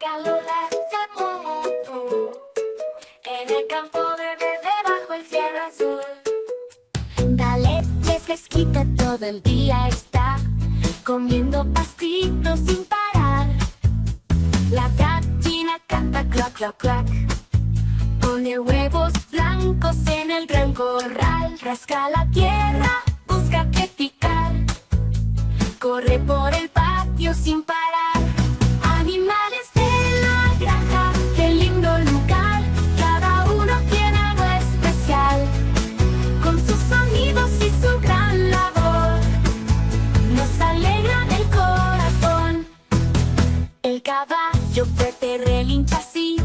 Calula se mueve en el campo verde debajo el cielo azul. Dale fresquita todo el día está comiendo pastitos sin parar. La gallina canta clac clac clac, pone huevos blancos en el gran corral. Rasca la tierra, busca qué picar, corre por el patio sin parar. Animales de la granja, qué lindo lugar, cada uno tiene algo especial. Con sus sonidos y su gran labor, nos alegran el corazón. El caballo fuerte relincha así,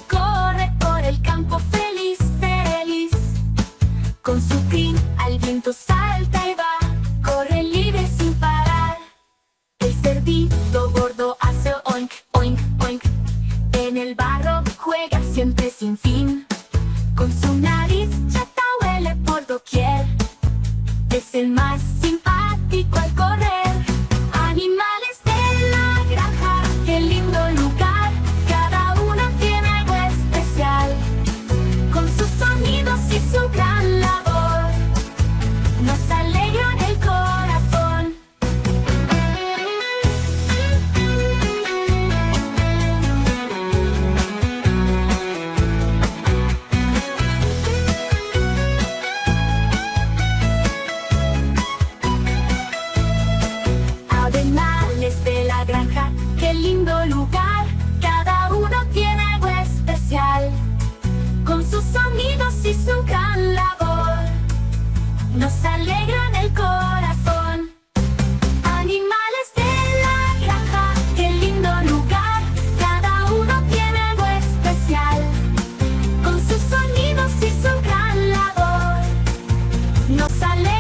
corre por el campo feliz, feliz. Con su crin al viento salta y va, corre libre sin parar. El cerdito gordo hace oink, oink, oink, en el barro juega siempre sin fin. Con su nariz chata huele por doquier, es el más simpático al correr. Animales de la granja, qué lindo lugar, cada uno tiene algo especial. Con sus sonidos y su gran labor, nos alegran el corazón. Animales de la granja, qué lindo lugar, cada uno tiene algo especial. Con sus sonidos y su gran labor, nos alegran el corazón. Animales de la granja, qué lindo lugar, cada uno tiene algo especial. Con sus sonidos y su gran labor, nos alegran